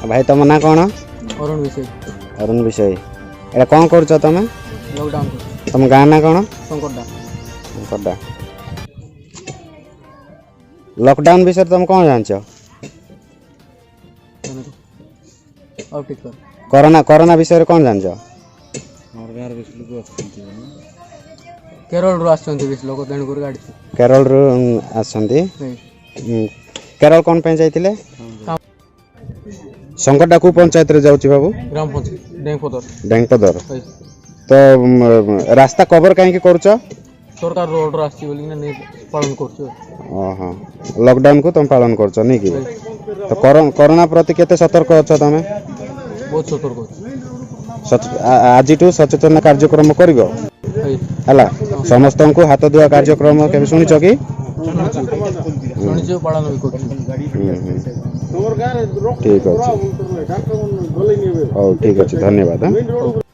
भाई तुम ना कौन अरुण विषय अरुण विषय एटा कौन कर तुम लॉकडाउन तुम गाँ ना कौन संकटा लॉकडाउन विषय तुम कौन जानच और ठीक कर कोरोना कोरोना विषय कौन जानच केरल रु आछंती बेस लोक तेणु कर गाड़ी केरल रु आछंती केरल कौन पे जाइतिले संकटा को पंचायत रे जाउची बाबू ग्राम पंचायत डेंगपदर तो रास्ता कवर कहीं करुच सरकार ऑर्डर आसी बोली ना नहीं पालन करछ ओहो लॉकडाउन को तुम पालन करछ नहीं कि तो कोरोना प्रति केते सतर्क अछ तमे बहुत सतर्क आज सचेतन कार्यक्रम करिवो हला समस्त को हाथ धुआ कार्यक्रम के शुणिछ कि शुणिछ पालन भी करछ ठीक अच्छे ठीक अच्छे धन्यवाद।